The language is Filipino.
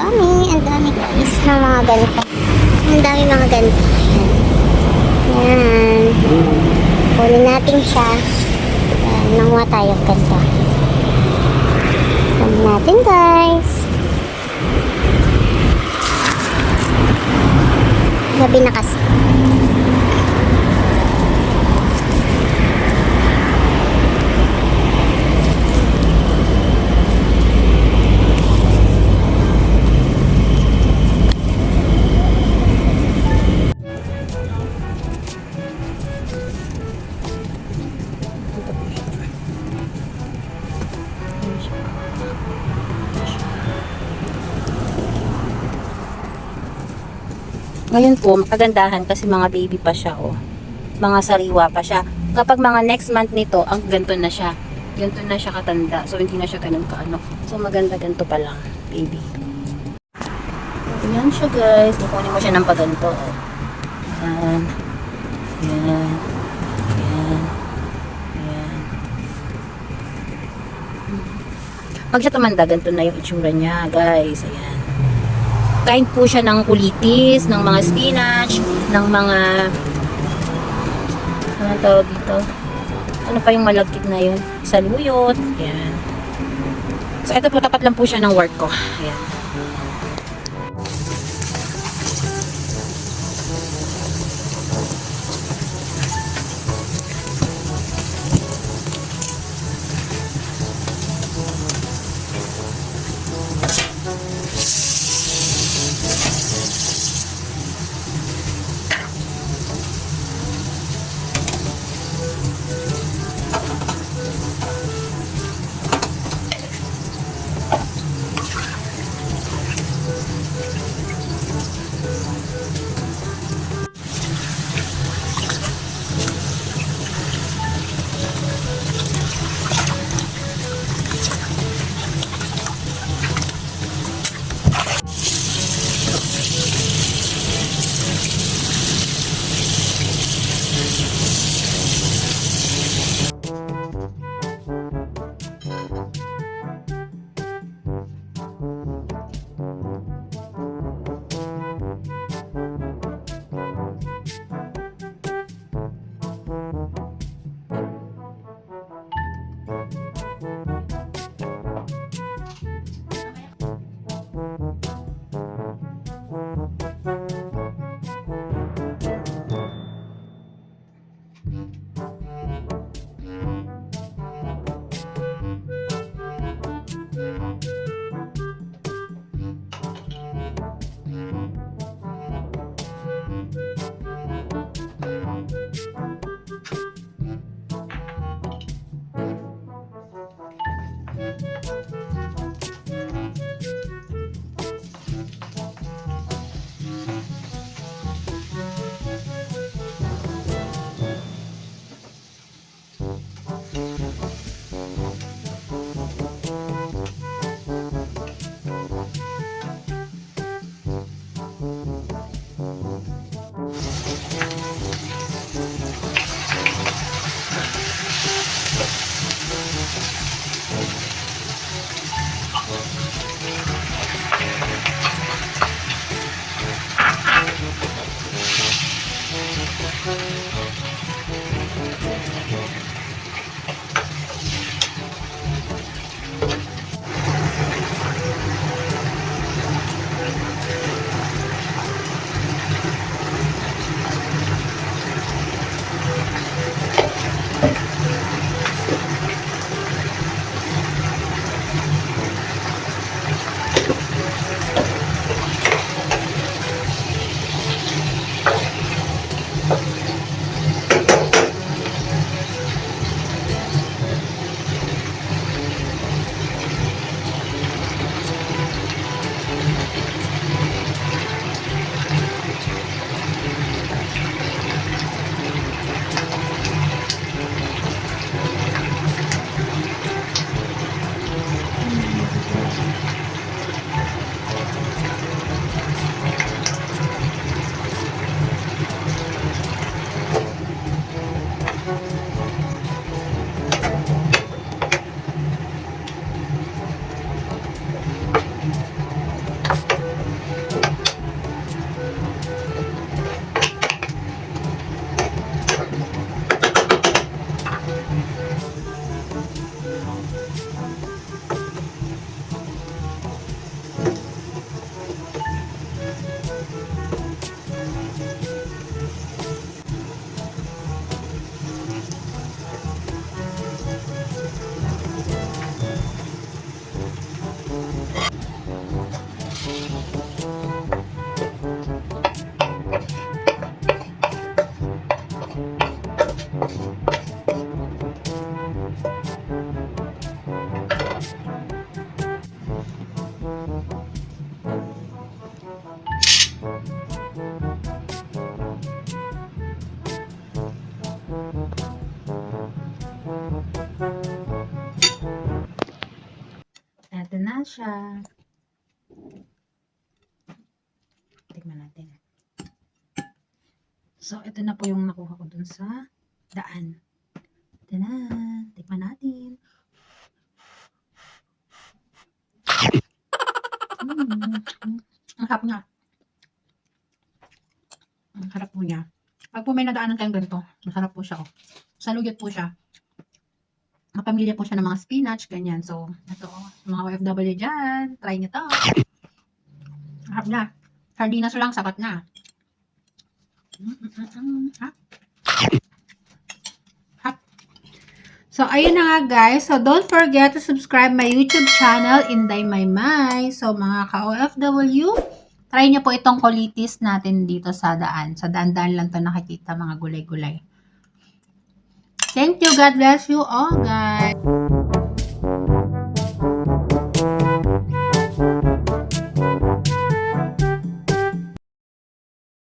Ang dami guys ng mga ganito. Ang dami mga ganito. Ayan. Kunin natin siya. Ayan, nanguha tayo ganito. Kunin natin guys. Gabi na kasi. Ngayon po, kagandahan kasi mga baby pa siya, oh. Mga sariwa pa siya. Kapag mga next month nito, ang ganito na siya. Ganito na siya katanda. So, hindi na siya ganun kaano. So, maganda ganito pa lang, baby. Ayan siya, guys. Kukunin mo siya ng paganto, oh. Ayan. Ayan. Ayan. Ayan. Pag siya tumanda, ganito na yung itsura niya, guys. Ayan. Kain po siya ng kulitis, ng mga spinach, ng mga ano tawag dito? Ano pa yung malagkit na yun? Saluyot. Ayan. So, ito po, tapat lang po siya ng work ko. Ayan. Ito na siya. Tingnan natin. So, ito na po yung nakuha ko dun sa daan. Ito na. Tingnan natin. Ang harap niya. Ang harap po niya. Pag po may nadaanan kayong ganito, masarap po siya. Oh. Saluyot po siya. Pamilya po siya ng mga spinach, ganyan. So, ito, mga OFW dyan, try nyo to. Harap na. Sardinas lang, sapat na. So, ayun na nga guys. So, don't forget to subscribe my YouTube channel, Inday Maymay. So, mga ka-OFW, try nyo po itong colitis natin dito sa daan. Sa daan-daan lang to nakikita, mga gulay-gulay. Thank you. God bless you all, guys.